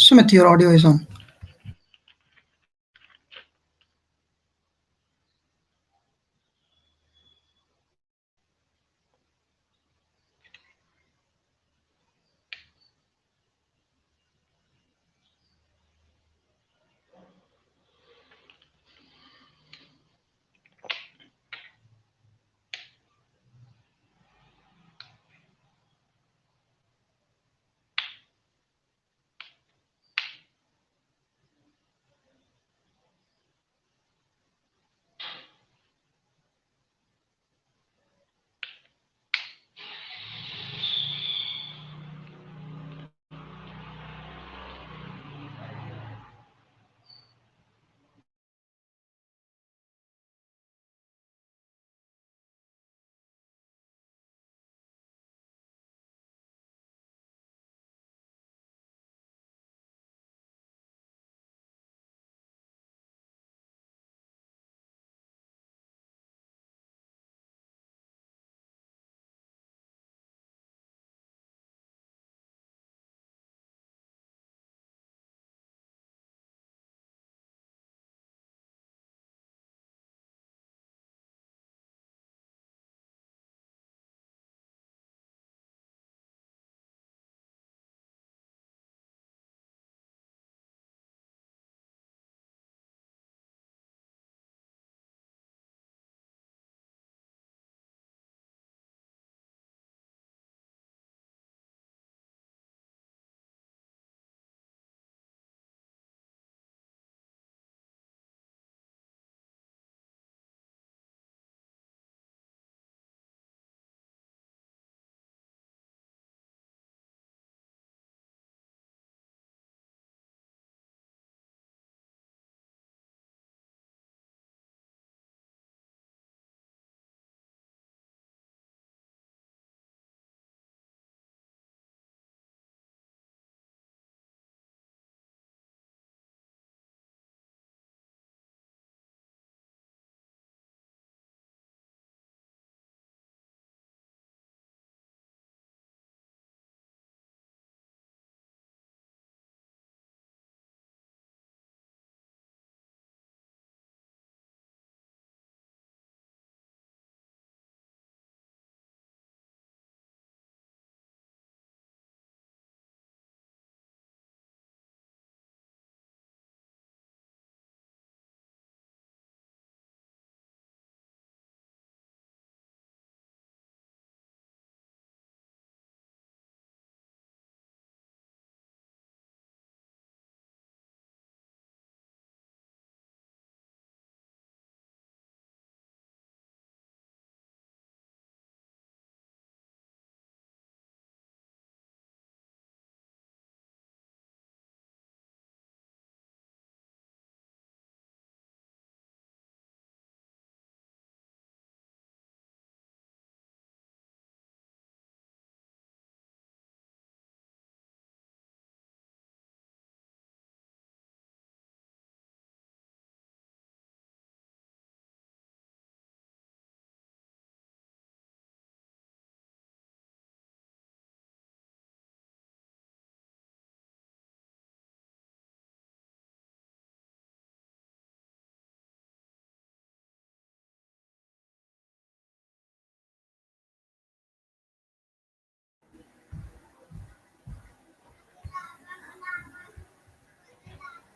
Sumit, your audio is on.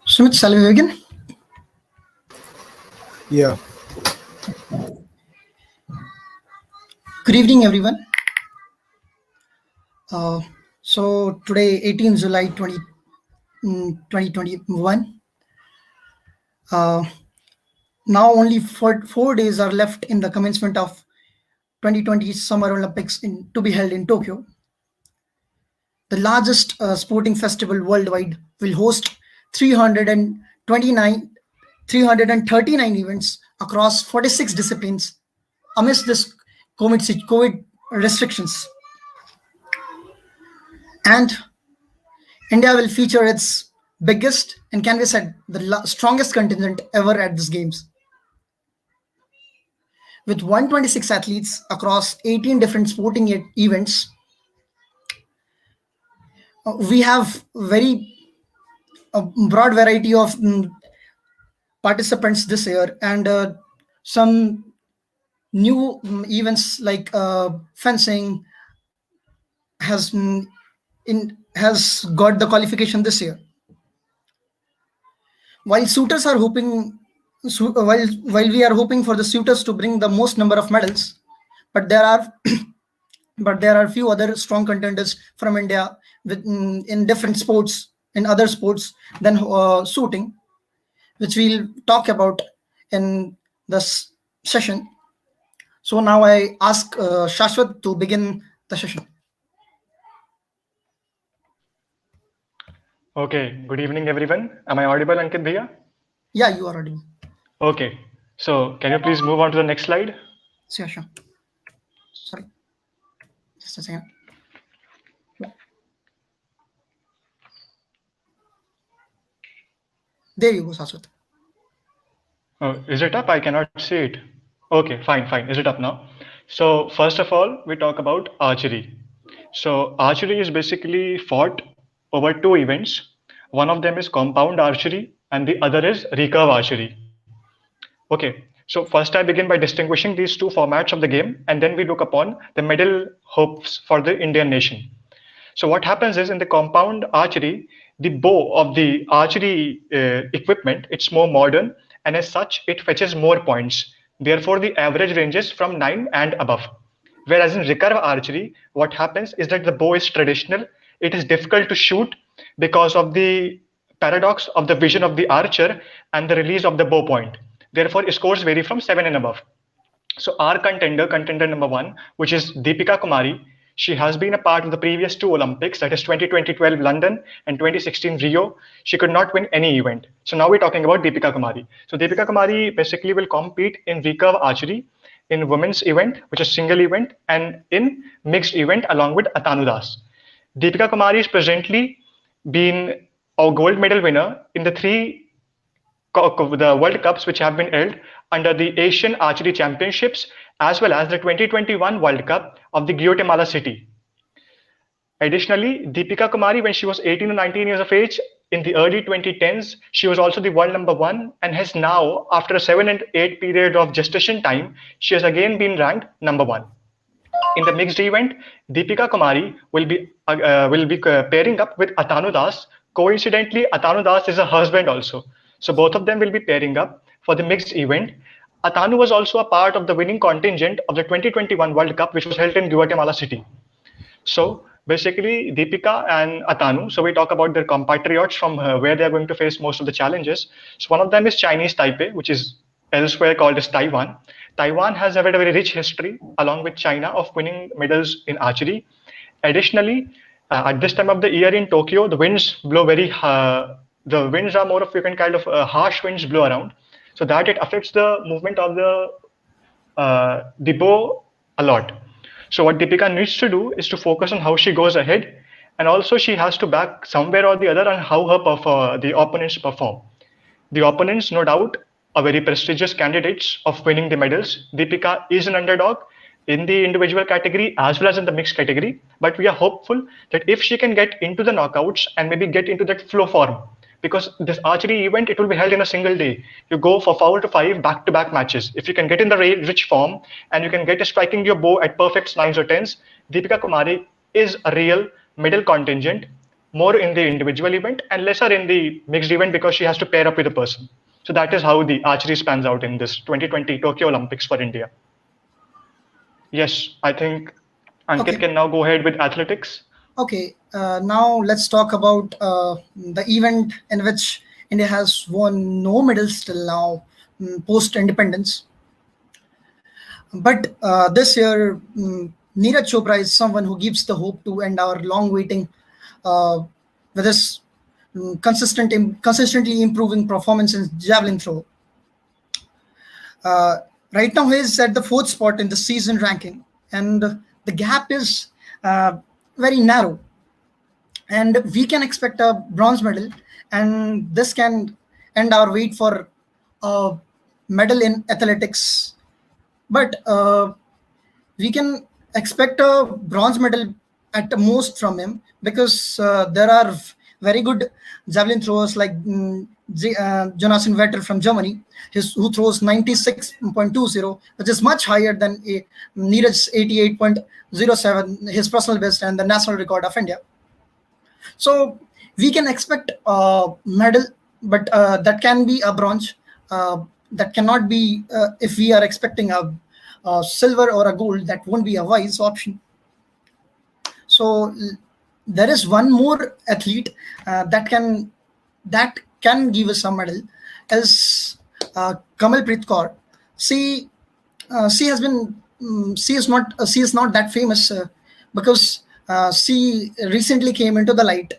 Sumit, shall we begin? Yeah. Good evening, everyone. So today, 18 July 2021. Now only 4 days are left in the commencement of 2020 Summer Olympics to be held in Tokyo. The largest sporting festival worldwide will host 339 events across 46 disciplines amidst this COVID restrictions. And India will feature its biggest and can be said the strongest contingent ever at these games. With 126 athletes across 18 different sporting events, we have very a broad variety of participants this year, and some new events like fencing has has got the qualification this year. While suitors are hoping, while we are hoping for the suitors to bring the most number of medals, but there are but there are few other strong contenders from India in different sports, in other sports than shooting, which we'll talk about in this session. So now I ask Shashwat to begin the session. Okay, good evening everyone. Am I audible, Ankit Bhaiya? Yeah, you are audible. Okay, so can you please move on to the next slide? Yeah, sure. Sorry. Just a second. There you go, Shashwat. Oh, is it up? I cannot see it. Okay, fine, fine. Is it up now? So first of all, we talk about archery. So archery is basically fought over two events. One of them is compound archery and the other is recurve archery. Okay, so first I begin by distinguishing these two formats of the game, and then we look upon the medal hopes for the Indian nation. So what happens is in the compound archery, the bow of the archery equipment, it's more modern, and as such, it fetches more points. Therefore, the average ranges from 9 and above. Whereas in recurve archery, what happens is that the bow is traditional. It is difficult to shoot because of the paradox of the vision of the archer and the release of the bow point. Therefore, scores vary from 7 and above. So our contender number one, which is Deepika Kumari, she has been a part of the previous two Olympics, that is 2012 London and 2016 Rio. She could not win any event. So now we're talking about Deepika Kumari. So Deepika Kumari basically will compete in recurve archery, in women's event, which is single event, and in mixed event along with ATANU Das. Deepika Kumari is presently been a gold medal winner in the the World Cups which have been held under the Asian Archery Championships as well as the 2021 World Cup of the Guatemala City. Additionally, Deepika Kumari, when she was 18 or 19 years of age, in the early 2010s, she was also the world number one and has now, after a 7 and 8 period of gestation time, she has again been ranked number one. In the mixed event, Deepika Kumari will be pairing up with ATANU Das. Coincidentally, ATANU Das is a husband also. So both of them will be pairing up for the mixed event. ATANU was also a part of the winning contingent of the 2021 World Cup, which was held in Guatemala City. So basically, Deepika and ATANU, so we talk about their compatriots from where they are going to face most of the challenges. So one of them is Chinese Taipei, which is elsewhere called as Taiwan. Taiwan has a very rich history, along with China, of winning medals in archery. Additionally, at this time of the year in Tokyo, the winds blow the winds are more of, you can kind of harsh winds blow around, so that it affects the movement of the bow a lot. So what Deepika needs to do is to focus on how she goes ahead, and also she has to back somewhere or the other on how the opponents perform. The opponents, no doubt, are very prestigious candidates of winning the medals. Deepika is an underdog in the individual category as well as in the mixed category, but we are hopeful that if she can get into the knockouts and maybe get into that flow form, because this archery event, it will be held in a single day. You go for 4 to 5 back-to-back matches. If you can get in the rich form and you can get striking your bow at perfect 9s or 10s, Deepika Kumari is a real middle contingent, more in the individual event and lesser in the mixed event because she has to pair up with a person. So that is how the archery spans out in this 2020 Tokyo Olympics for India. Yes, I think Ankit can now go ahead with athletics. Okay, now let's talk about the event in which India has won no medals till now, post-independence. But this year, NEERAJ Chopra is someone who gives the hope to end our long waiting with his consistently improving performance in javelin throw. Right now, he is at the 4th spot in the season ranking, and the gap is very narrow. And we can expect a bronze medal, and this can end our wait for a medal in athletics. But we can expect a bronze medal at the most from him, because there are very good javelin throwers like Jonathan Vettel from Germany, who throws 96.20, which is much higher than NEERAJ's 88.07, his personal best and the national record of India. So we can expect a medal, but that can be a bronze. That cannot be, if we are expecting a silver or a gold, that won't be a wise option. So there is one more athlete that can give us a medal, is Kamalpreet Kaur. She has been she is not that famous because she recently came into the light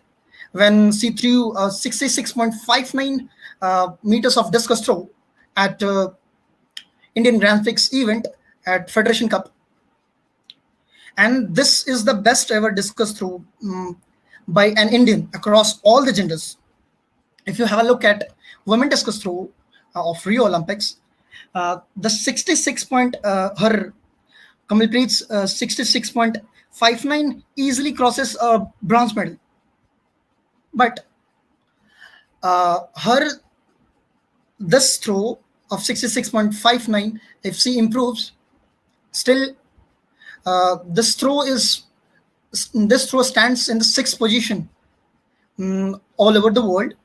when she threw 66.59 meters of discus throw at Indian Grand Prix event at Federation Cup. And this is the best ever discus throw by an Indian across all the genders. If you have a look at women discus throw of Rio Olympics, the 66 point, her Kamalpreet's 66.59 easily crosses a bronze medal. But her this throw of 66.59, if she improves, still this throw stands in the 6th position all over the world.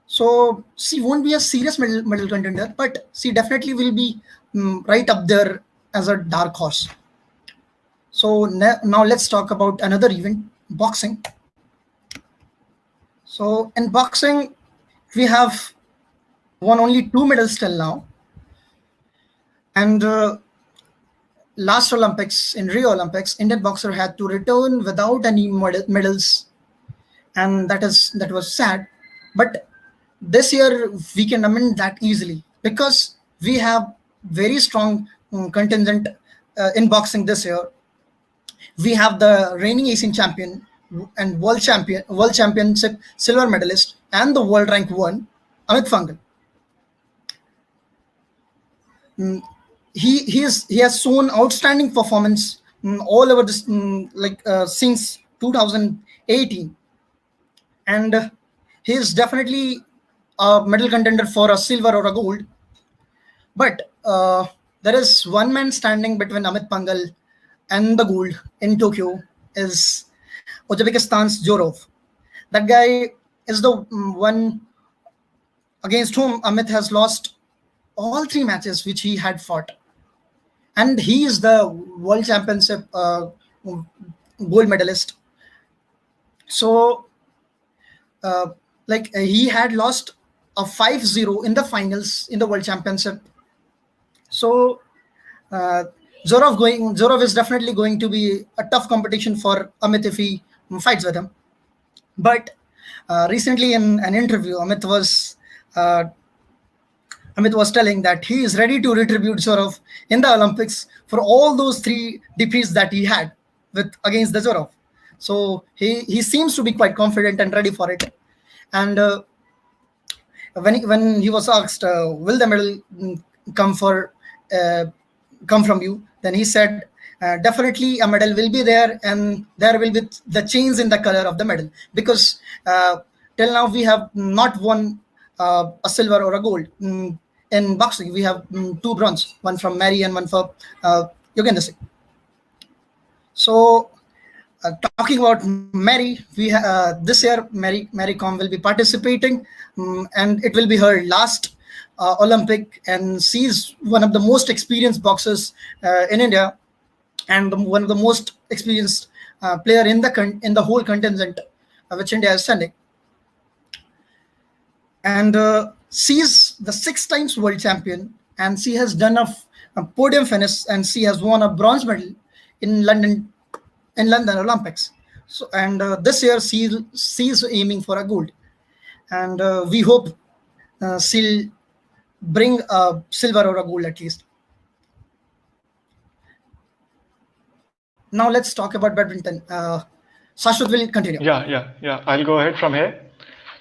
So she won't be a serious medal contender, but she definitely will be right up there as a dark horse. So now let's talk about another event, boxing. So in boxing, we have won only 2 medals till now. And last Olympics, in Rio Olympics, Indian boxer had to return without any medals, and that was sad. But this year we can amend that easily because we have very strong contingent in boxing this year. We have the reigning Asian champion and world championship silver medalist and the world rank 1, Amit Pangal. He has shown outstanding performance all over this since 2018, and he is definitely a medal contender for a silver or a gold. But there is one man standing between Amit Pangal and the gold in Tokyo, is Uzbekistan's Zorov. That guy is the one against whom Amit has lost all 3 matches which he had fought. And he is the world championship gold medalist. So he had lost a 5-0 in the finals in the world championship. So Zorov is definitely going to be a tough competition for Amit if he fights with him. But recently in an interview, Amit was telling that he is ready to retribute Zorov in the Olympics for all those 3 defeats that he had against the Zorov. So he seems to be quite confident and ready for it. And when he was asked, will the medal come from you? Then he said, definitely a medal will be there, and there will be the chains in the color of the medal, because till now we have not won a silver or a gold. In boxing, we have 2 bronze, one from Mary and one for Yogender Singh. So talking about Mary, this year Mary Com will be participating, and it will be her last Olympic, and she's one of the most experienced boxers in India, and one of the most experienced player in the whole contingent which India is sending. And she's the 6 times world champion, and she has done a podium finish, and she has won a bronze medal in London Olympics. So, and this year she's aiming for a gold, and we hope she'll bring a silver or a gold at least. Now let's talk about badminton. Shashwat will continue. Yeah. I'll go ahead from here.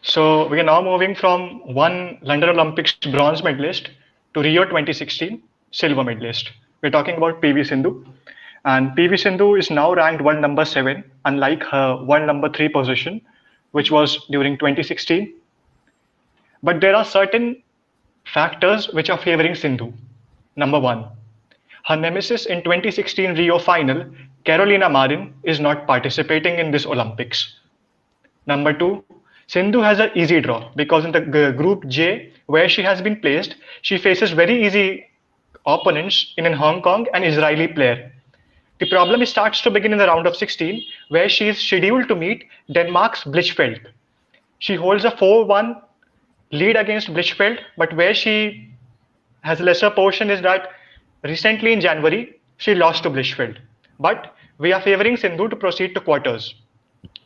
So we are now moving from one London Olympics bronze medalist to Rio 2016 silver medalist. We're talking about PV Sindhu. And PV Sindhu is now ranked world number 7, unlike her world number 3 position which was during 2016. But there are certain factors which are favoring Sindhu. Number one, her nemesis in 2016 Rio final, Carolina Marin, is not participating in this Olympics. Number two, Sindhu has an easy draw because in the group J, where she has been placed, she faces very easy opponents in Hong Kong and Israeli player. The problem starts to begin in the round of 16, where she is scheduled to meet Denmark's Blichfeldt. She holds a 4-1 lead against Blichfeldt, but where she has a lesser portion is that recently in January, she lost to Blichfeldt. But we are favoring Sindhu to proceed to quarters.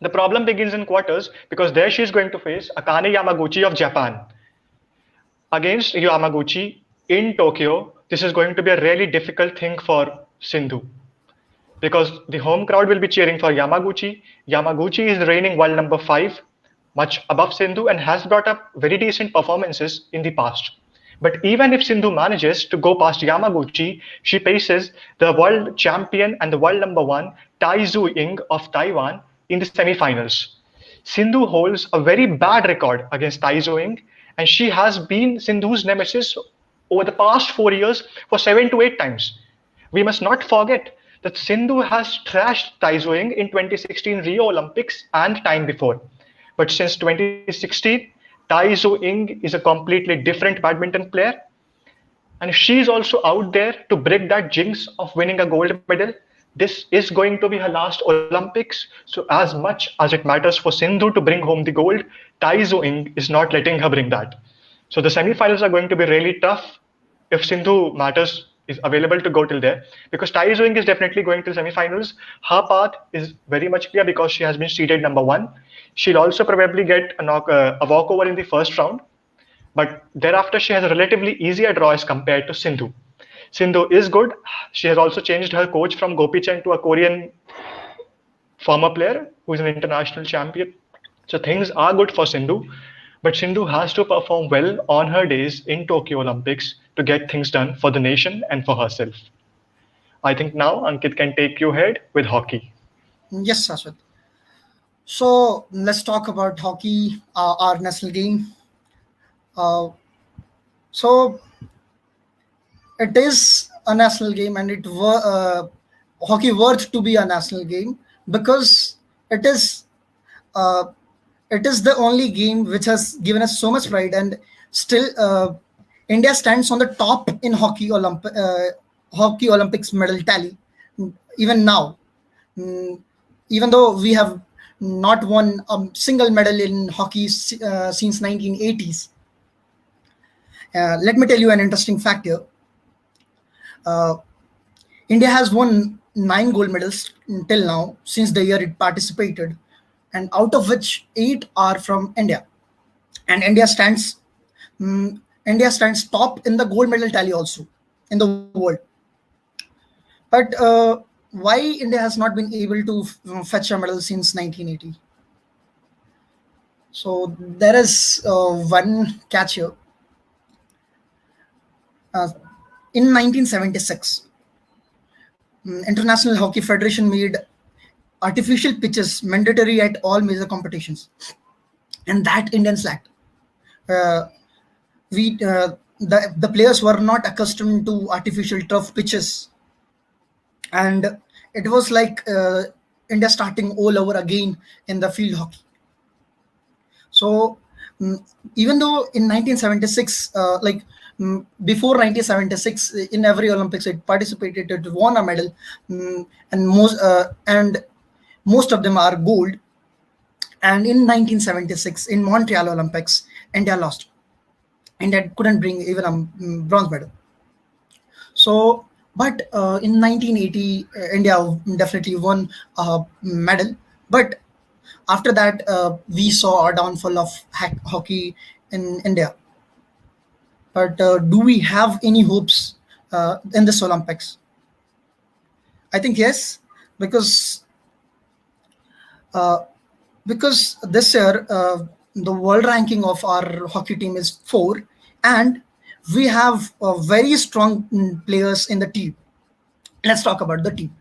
The problem begins in quarters because there she is going to face Akane Yamaguchi of Japan. Against Yamaguchi in Tokyo, this is going to be a really difficult thing for Sindhu because the home crowd will be cheering for Yamaguchi. Yamaguchi is the reigning world number 5, much above Sindhu, and has brought up very decent performances in the past. But even if Sindhu manages to go past Yamaguchi, she faces the world champion and the world number 1, Tai Tzu Ying of Taiwan, in the semi-finals. Sindhu holds a very bad record against Tai Tzu Ying, and she has been Sindhu's nemesis over the past 4 years for 7 to 8 times. We must not forget that Sindhu has trashed Tai Tzu Ying in 2016 Rio Olympics and time before. But since 2016, Tai Tzu Ying is a completely different badminton player. And if she is also out there to break that jinx of winning a gold medal, this is going to be her last Olympics. So as much as it matters for Sindhu to bring home the gold, Tai Tzu Ying is not letting her bring that. So the semi-finals are going to be really tough if Sindhu matters is available to go till there, because Tai Tzu Ying is definitely going to semi-finals. Her path is very much clear because she has been seeded number 1. She'll also probably get a walkover in the first round, but thereafter she has a relatively easier draw as compared to Sindhu. Sindhu is good. She has also changed her coach from Gopi Chand to a Korean former player who is an international champion. So things are good for Sindhu, but Sindhu has to perform well on her days in Tokyo Olympics to get things done for the nation and for herself. I think now Ankit can take you ahead with hockey. Yes, Shashwat. So let's talk about hockey, our national game. So it is a national game, and hockey worth to be a national game because it is the only game which has given us so much pride, and still India stands on the top in hockey Olympics medal tally even now. Even though we have not won a single medal in hockey since 1980s. Let me tell you an interesting fact here. India has won 9 gold medals till now since the year it participated, and out of which 8 are from India. And India stands top in the gold medal tally also in the world. But why India has not been able to fetch a medal since 1980? So there is one catch here. In 1976, International Hockey Federation made artificial pitches mandatory at all major competitions, and that Indians lacked. The players were not accustomed to artificial turf pitches, and it was like India starting all over again in the field hockey. So even though in 1976, before 1976, in every Olympics it participated, it won a medal, and most of them are gold. And in 1976, in Montreal Olympics, India lost. India couldn't bring even a bronze medal. So, but in 1980, India definitely won a medal. But after that, we saw a downfall of hockey in India. But do we have any hopes in this Olympics? I think yes, because this year the world ranking of our hockey team is 4, and we have very strong players in the team. Let's talk about the team.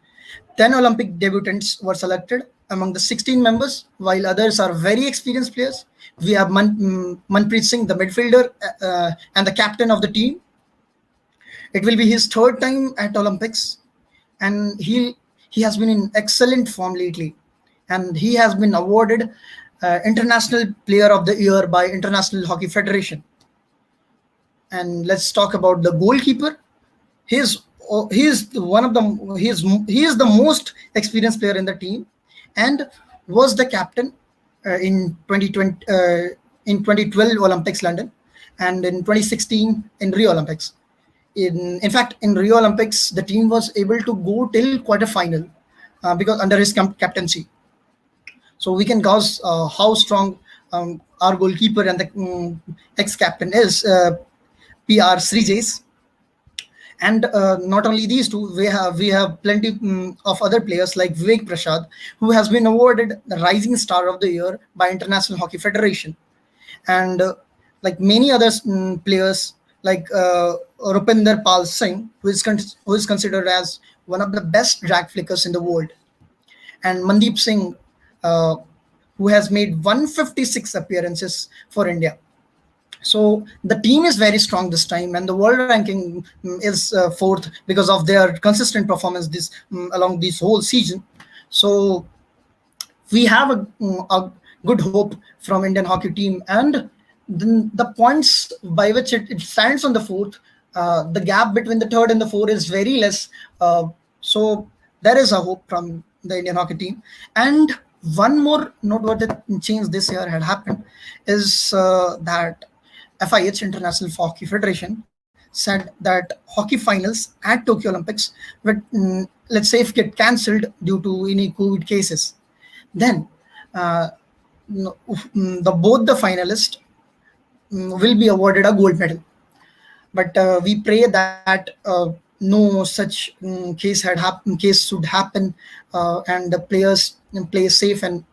10 Olympic debutants were selected, among the 16 members, while others are very experienced players. We have Manpreet Singh, the midfielder and the captain of the team. It will be his third time at Olympics, and he has been in excellent form lately, and he has been awarded International Player of the Year by International Hockey Federation. And let's talk about the goalkeeper. He is one of the he is the most experienced player in the team, and was the captain in 2020 in 2012 Olympics London, and in 2016 in Rio Olympics. In fact, in Rio Olympics, the team was able to go till quarterfinal because under his captaincy. So we can gauge how strong our goalkeeper and the ex-captain is, PR Srijays. And not only these two, we have plenty of other players like Vivek Prasad, who has been awarded the Rising Star of the Year by International Hockey Federation, and like many other players like Rupinder Pal Singh, who is considered as one of the best drag flickers in the world, and Mandeep Singh, uh, who has made 156 appearances for India. So the team is very strong this time, and the world ranking is fourth because of their consistent performance along this whole season. So we have a good hope from Indian hockey team, and the points by which it stands on the fourth, the gap between the third and the fourth is very less. So there is a hope from the Indian hockey team. And one more noteworthy change this year had happened is that FIH, International Hockey Federation, said that hockey finals at Tokyo Olympics would, let's say, if get cancelled due to any COVID cases, then uh, both the finalists will be awarded a gold medal. But we pray that no such case should happen, and the players play safe and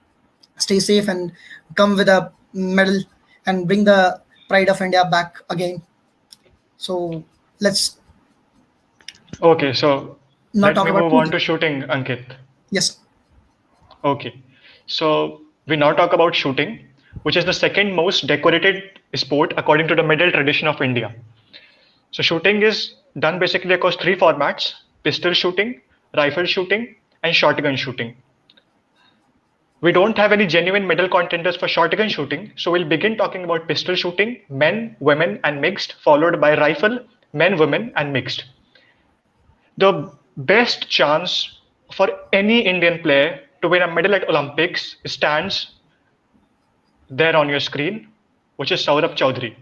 stay safe and come with a medal and bring the pride of India back again. So let's Okay, so not let talk me about move on shooting. to shooting, Ankit. Yes. Okay, so we now talk about shooting, which is the second most decorated sport according to the medal tradition of India. So shooting is done basically across three formats: pistol shooting, rifle shooting, and shotgun shooting. We don't have any genuine medal contenders for shotgun shooting, so we'll begin talking about pistol shooting, men, women, and mixed, followed by rifle, men, women, and mixed. The best chance for any Indian player to win a medal at Olympics stands there on your screen, which is Saurabh Chaudhary.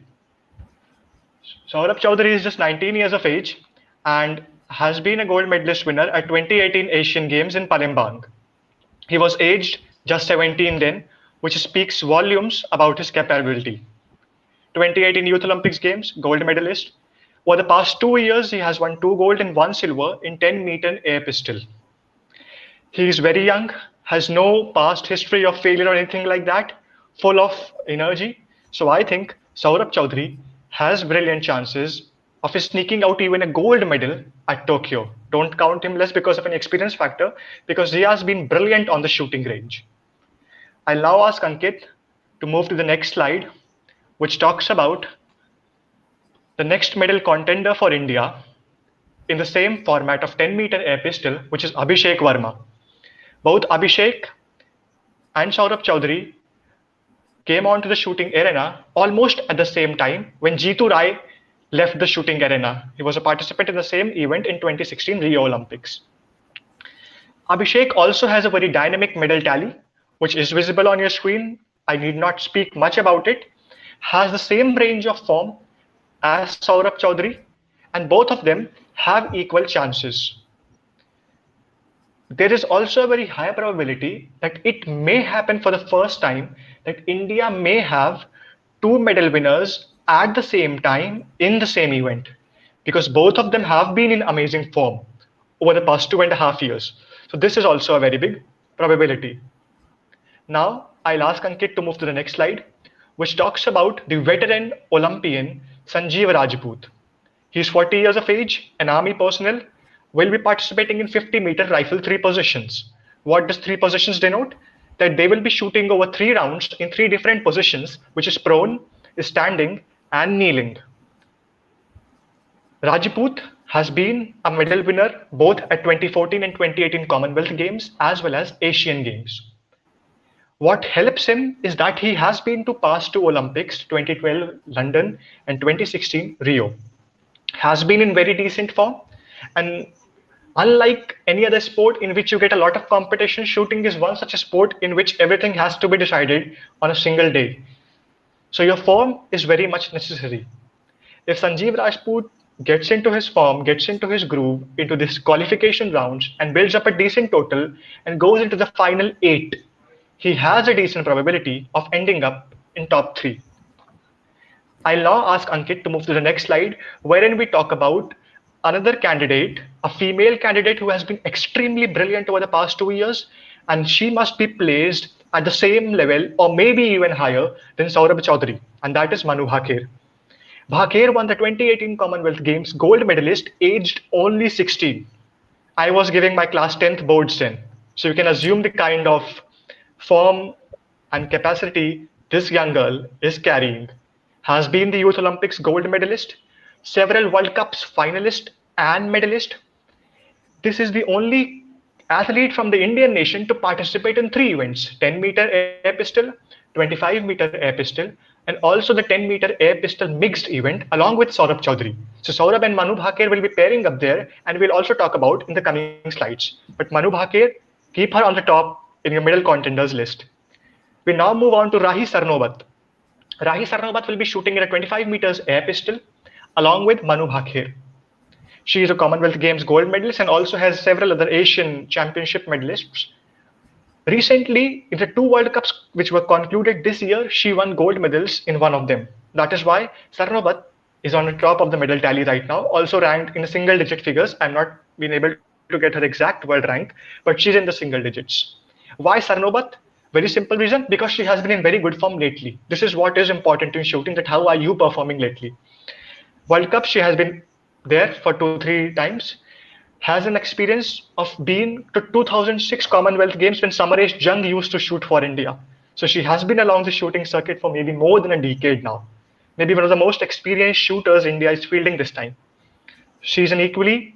Saurabh Chaudhary is just 19 years of age and has been a gold medalist winner at 2018 Asian Games in Palembang. He was aged just 17 then, which speaks volumes about his capability. 2018 Youth Olympics Games, gold medalist. Over the past 2 years, he has won 2 gold and 1 silver in 10-meter air pistol. He is very young, has no past history of failure or anything like that, full of energy. So I think Saurabh Chaudhary has brilliant chances of sneaking out even a gold medal at Tokyo. Don't count him less because of an experience factor, because he has been brilliant on the shooting range. I'll now ask Ankit to move to the next slide, which talks about the next medal contender for India in the same format of 10-meter air pistol, which is Abhishek Verma. Both Abhishek and Saurabh Chaudhary came onto the shooting arena almost at the same time when Jeetu Rai left the shooting arena. He was a participant in the same event in 2016 Rio Olympics. Abhishek also has a very dynamic medal tally, which is visible on your screen. I need not speak much about it. Has the same range of form as Saurabh Chaudhary, and both of them have equal chances. There is also a very high probability that it may happen for the first time that India may have two medal winners at the same time in the same event, because both of them have been in amazing form over the past 2.5 years. So this is also a very big probability. Now I'll ask Ankit to move to the next slide, which talks about the veteran Olympian Sanjeev Rajput. He's 40 years of age, an army personnel, will be participating in 50-meter rifle three positions. What does three positions denote? That they will be shooting over 3 rounds in 3 different positions, which is prone, standing, and kneeling. Rajput has been a medal winner both at 2014 and 2018 Commonwealth Games as well as Asian Games. What helps him is that he has been to past two Olympics, 2012 London and 2016 Rio. Has been in very decent form, and unlike any other sport in which you get a lot of competition, shooting is one such a sport in which everything has to be decided on a single day. So your form is very much necessary. If Sanjeev Rajput gets into his form, gets into his groove, into this qualification rounds and builds up a decent total and goes into the final 8, he has a decent probability of ending up in top 3. I'll now ask Ankit to move to the next slide, wherein we talk about another candidate, a female candidate who has been extremely brilliant over the past 2 years, and she must be placed at the same level or maybe even higher than SAURABH Chaudhary, and that is Manu Bhaker. Bhaker won the 2018 Commonwealth Games gold medalist aged only 16. I was giving my class 10th boards then. So you can assume the kind of form and capacity this young girl is carrying. Has been the Youth Olympics gold medalist, several World Cups finalist and medalist. This is the only athlete from the Indian nation to participate in 3 events: 10-meter air pistol, 25-meter air pistol, and also the 10-meter air pistol mixed event along with Saurabh Chaudhary. So Saurabh and Manu Bhaker will be pairing up there, and we'll also talk about in the coming slides. But Manu Bhaker, keep her on the top in your middle contenders list. We now move on to Rahi Sarnobat. Rahi Sarnobat will be shooting in a 25 meters air pistol along with Manu Bhaker. She is a Commonwealth Games gold medalist and also has several other Asian Championship medalists. Recently, in the 2 World Cups which were concluded this year, she won gold medals in one of them. That is why Sarnobat is on the top of the medal tally right now, also ranked in the single digit figures. I'm not been able to get her exact world rank, but she's in the single digits. Why Sarnobat? Very simple reason, because she has been in very good form lately. This is what is important in shooting, that how are you performing lately. World Cup, she has been there for 2-3 times, has an experience of being to 2006 Commonwealth Games when Samaresh Jung used to shoot for India. So she has been along the shooting circuit for maybe more than a decade now. Maybe one of the most experienced shooters India is fielding this time. She's an equally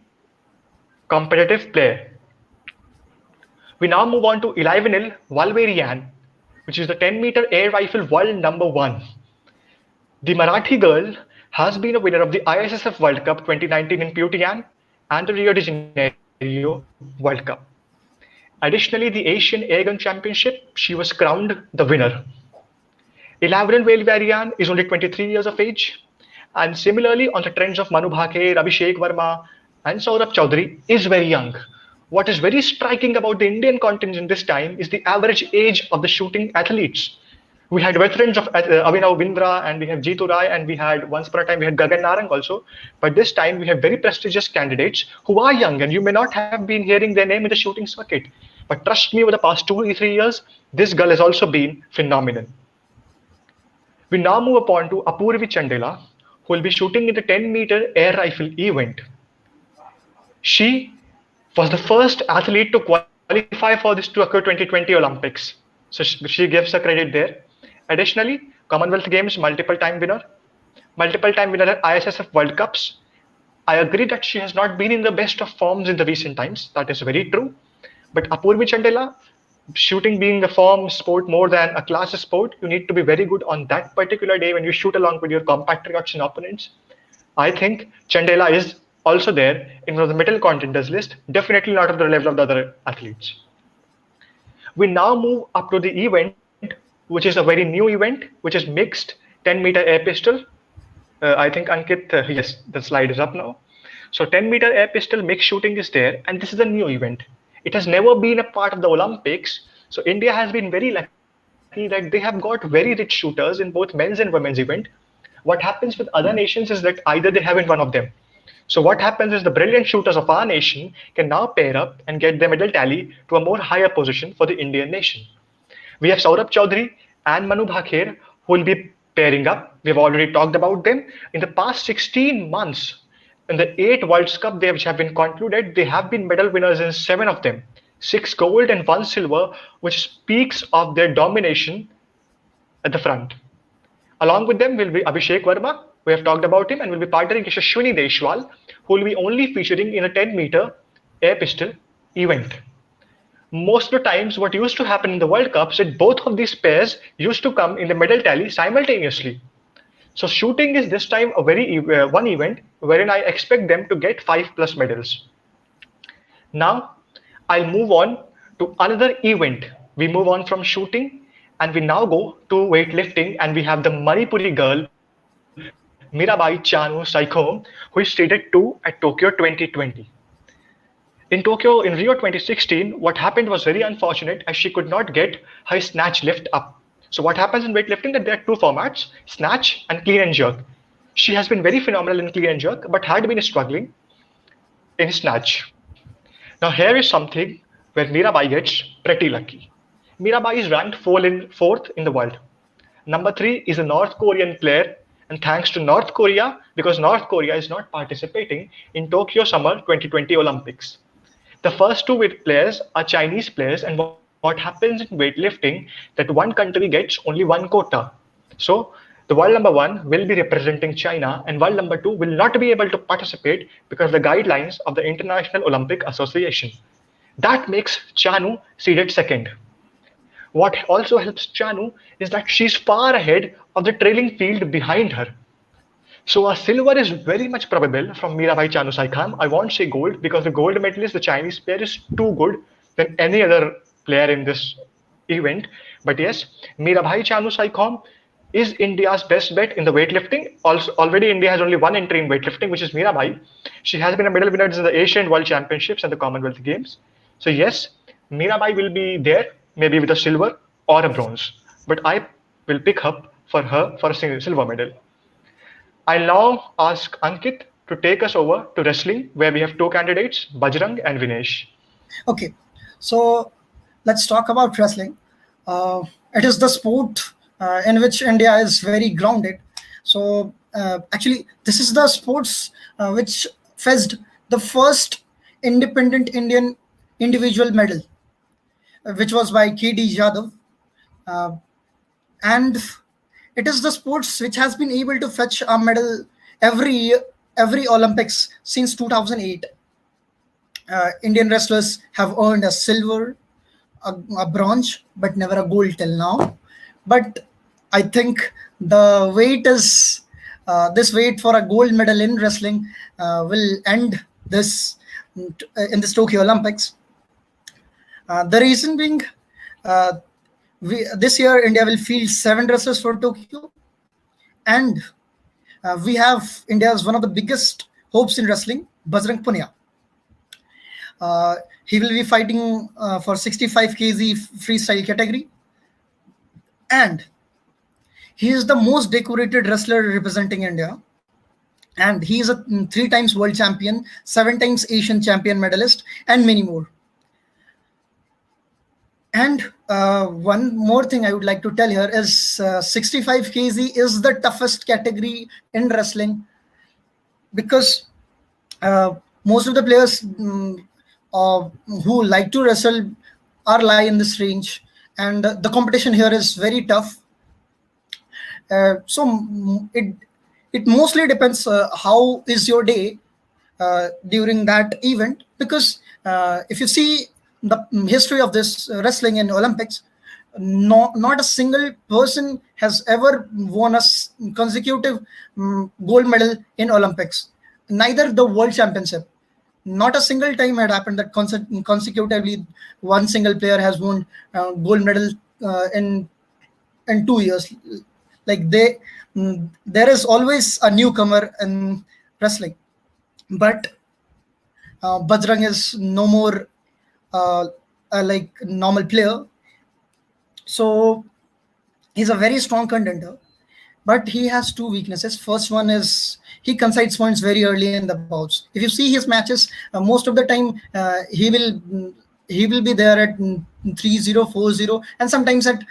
competitive player. We now move on to Ilaivanil Valverian, which is the 10-meter air rifle world number 1. The Marathi girl has been a winner of the IISSF World Cup 2019 in Pyongyang and the Rio de Janeiro World Cup. Additionally, the Asian Airgun Championship, she was crowned the winner. Ilaivanil Valverian is only 23 years of age, and similarly on the trends of Manu Bhaker, ABHISHEK Verma, and Saurabh Chaudhary is very young. What is very striking about the Indian contingent this time is the average age of the shooting athletes. We had veterans of Abhinav Bindra, and we have Jeetu Rai, and we had once upon a time we had Gagan Narang also. But this time we have very prestigious candidates who are young, and you may not have been hearing their name in the shooting circuit. But trust me, over the past 2-3 years, this girl has also been phenomenal. We now move upon to Apurvi Chandela, who will be shooting in the 10-meter air rifle event. She was the first athlete to qualify for this to occur 2020 Olympics. So she gives her credit there. Additionally, Commonwealth Games multiple time winner at IISSF World Cups. I agree that she has not been in the best of forms in the recent times. That is very true. But Apurvi Chandela, shooting being a form sport more than a class sport, you need to be very good on that particular day when you shoot along with your compatriots and opponents. I think Chandela is also there in one of the middle contenders list, definitely not at the level of the other athletes. We now move up to the event, which is a very new event, which is mixed 10-meter air pistol. I think Ankit, yes, the slide is up now. So 10-meter air pistol mixed shooting is there, and this is a new event. It has never been a part of the Olympics. So India has been very lucky that they have got very rich shooters in both men's and women's event. What happens with other nations is that either they haven't one of them. So what happens is the brilliant shooters of our nation can now pair up and get their medal tally to a more higher position for the Indian nation. We have Saurabh Chaudhary and Manu Bhaker who will be pairing up. We've already talked about them. In the past 16 months, in the 8 World Cups which have been concluded, they have been medal winners in 7 of them. 6 gold and 1 silver, which speaks of their domination at the front. Along with them will be Abhishek Verma, we have talked about him, and will be partnering Yashaswini Deshwal, who will be only featuring in a 10-meter air pistol event. Most of the times, what used to happen in the World Cups is both of these pairs used to come in the medal tally simultaneously. So shooting is this time a one event wherein I expect them to get 5+ medals. Now I'll move on to another event. We move on from shooting and we now go to weightlifting, and we have the Manipuri girl Mirabai Chanu Saikhom, who is seeded 2 at Tokyo 2020. In Tokyo, in Rio 2016, what happened was very unfortunate as she could not get her snatch lift up. So what happens in weightlifting that there are 2 formats, snatch and clean and jerk. She has been very phenomenal in clean and jerk, but had been struggling in snatch. Now here is something where Mirabai gets pretty lucky. Mirabai is ranked 4th in the world. Number 3 is a North Korean player, and thanks to North Korea, because North Korea is not participating in Tokyo Summer 2020 Olympics. The first 2 players are Chinese players, and what happens in weightlifting that one country gets only 1 quota. So the world number 1 will be representing China, and world number 2 will not be able to participate because of the guidelines of the International Olympic Association. That makes Chanu seeded 2nd. What also helps Chanu is that she's far ahead of the trailing field behind her. So a silver is very much probable from Mirabai Chanu Saikhom. I won't say gold because the gold medalist, the Chinese player, is too good than any other player in this event. But yes, Mirabai Chanu Saikhom is India's best bet in the weightlifting. Also, already India has only 1 entry in weightlifting, which is Mirabai. She has been a medal winner in the Asian World Championships and the Commonwealth Games. So yes, Mirabai will be there, maybe with a silver or a bronze. But I will pick up for her for a silver medal. I'll now ask Ankit to take us over to wrestling, where we have 2 candidates, Bajrang and Vinesh. Okay, so let's talk about wrestling. It is the sport in which India is very grounded. So actually, this is the sports which fetched the first independent Indian individual medal, which was by K.D. Yadav. And it is the sports which has been able to fetch a medal every year, every Olympics since 2008. Indian wrestlers have earned a silver, a bronze, but never a gold till now. But I think the wait is this wait for a gold medal in wrestling will end this in this Tokyo Olympics. The reason being, this year India will field 7 wrestlers for Tokyo, and we have India's one of the biggest hopes in wrestling, Bajrang Punia. He will be fighting for 65 kg freestyle category, and he is the most decorated wrestler representing India, and he is a 3 times world champion, 7 times Asian champion medalist, and many more. And one more thing I would like to tell here is 65 kg is the toughest category in wrestling, because most of the players who like to wrestle lie in this range, and the competition here is very tough. So it mostly depends how is your day during that event, because if you see the history of this wrestling in Olympics, not a single person has ever won a consecutive gold medal in Olympics, neither the world championship. Not a single time had happened that consecutively one single player has won gold medal in 2 years. Like there is always a newcomer in wrestling, but Bajrang is no more like normal player. So he's a very strong contender, but he has 2 weaknesses. First one is he concedes points very early in the bouts. If you see his matches, most of the time he will be there at 3-0, 4-0, and sometimes at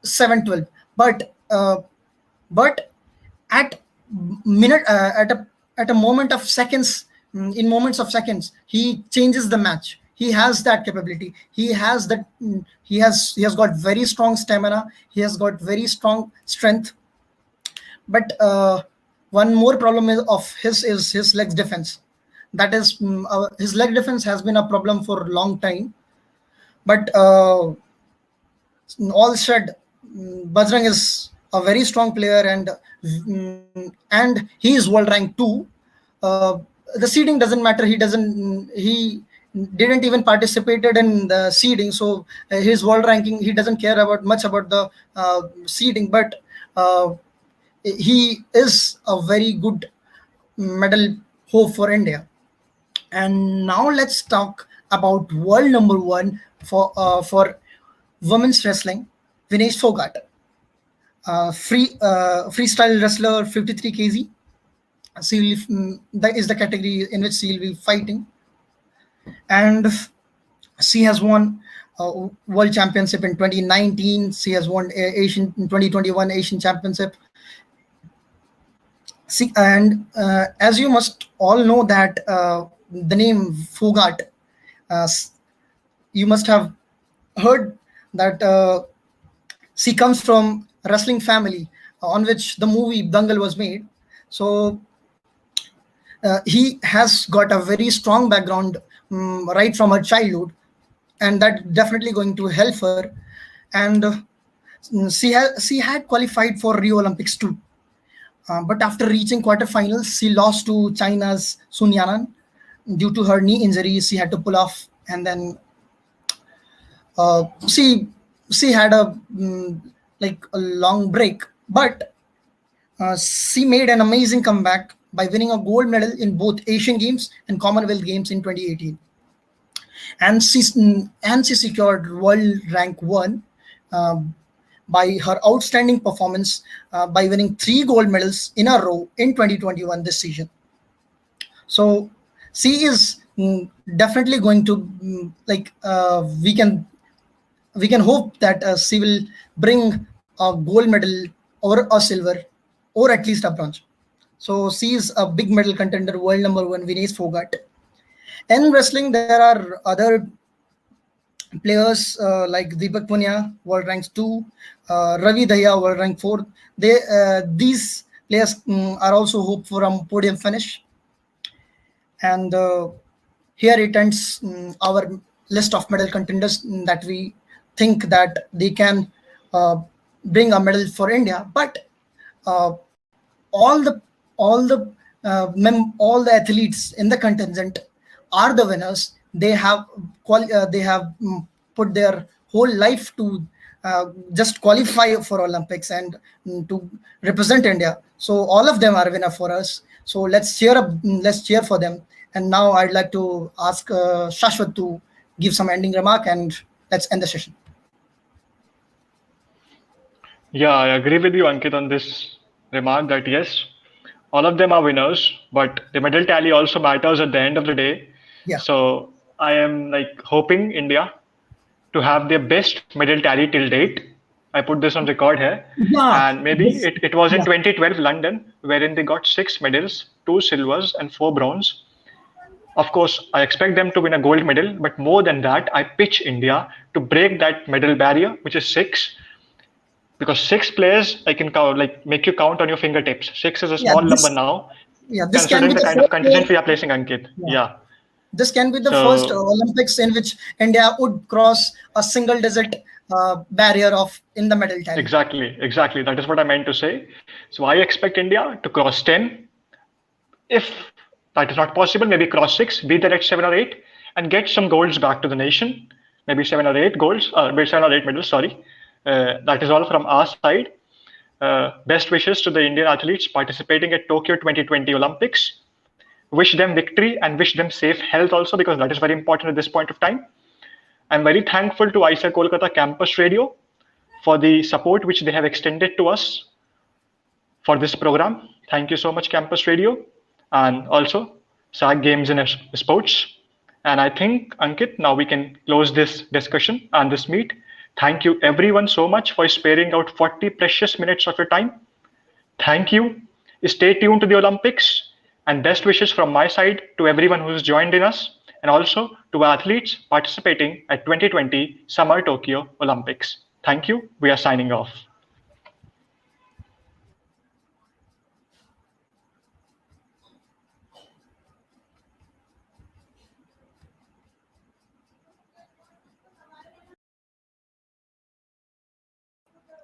7-12. But at at a moment of seconds, in moments of seconds, he changes the match. he has that capability. He has that. He has got very strong stamina. He has got very strong strength. But one more problem is his legs defense. That is, his leg defense has been a problem for a long time. But all said, Bajrang is a very strong player, and he is world rank 2. Uh, the seeding doesn't matter. He didn't even participated in the seeding, so his world ranking, he doesn't care about much about the seeding. But he is a very good medal hope for India. And now let's talk about world number one for women's wrestling, Vinesh Fogart, freestyle wrestler, 53 kg. That is the category in which she will be fighting, and she has won World Championship in 2019. She has won Asian in 2021 Asian Championship. See, and as you must all know that the name Fogart, uh, you must have heard that she comes from a wrestling family on which the movie Dangal was made. So he has got a very strong background right from her childhood, and that definitely going to help her. And she had qualified for Rio Olympics too. But after reaching quarterfinals, she lost to China's Sun Yanan due to her knee injury. She had to pull off, and then uh, she she had like a long break. But she made an amazing comeback by winning a gold medal in both Asian Games and Commonwealth Games in 2018, and she secured world rank 1 um, by her outstanding performance by winning 3 gold medals in a row in 2021 this season. So she is definitely going to we can hope that she will bring a gold medal or a silver or at least a bronze. So she is a big medal contender, world number 1, Vinesh Fogart. In wrestling, there are other players like Deepak Punia, world ranks 2, Ravi Dahiya, world rank 4. These players are also hope for a podium finish. And here it ends our list of medal contenders that we think that they can uh, bring a medal for India. But uh, all the all the athletes in the contingent are the winners. They have put their whole life to just qualify for Olympics and to represent India. So all of them are winner for us. So let's cheer for them. And now I'd like to ask Shashwat to give some ending remark, and let's end the session. Yeah, I agree with you, Ankit, on this remark that yes, all of them are winners, but the medal tally also matters at the end of the day. Yeah, So I am like hoping India to have their best medal tally till date. I put this on record here. yeah, And maybe this, it was in yeah, 2012 London, wherein they got 6 medals, 2 silvers, and 4 bronze. Of course, I expect them to win a gold medal, but more than that, I pitch India to break that medal barrier, which is 6, because 6 players I can count, like make you count on your fingertips. 6 is a yeah. small number now, This can considering be the the kind of first. contingent we are placing, Ankit. Yeah. Yeah. This can be the first So Olympics in which India would cross a single digit barrier of in the medal tally. exactly, exactly. That is what I meant to say. So I expect India to cross 10. If that is not possible, maybe cross 6, be there at 7 or 8, and get some golds back to the nation. Maybe 7 or 8 golds, maybe 7 or 8 medals, sorry. That is all from our side. Best wishes to the Indian athletes participating at Tokyo 2020 Olympics. Wish them victory and wish them safe health also, because that is very important at this point of time. I'm very thankful to IISER Kolkata Campus Radio for the support which they have extended to us for this program. Thank you so much, Campus Radio, and also SAG Games and Sports. And I think, Ankit, now we can close this discussion and this meet. Thank you, everyone, so much for sparing out 40 precious minutes of your time. Thank you. Stay tuned to the Olympics, and best wishes from my side to everyone who's joined in us. and also to athletes participating at 2020 Summer Tokyo Olympics. Thank you. We are signing off.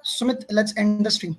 Sumit, let's end the stream.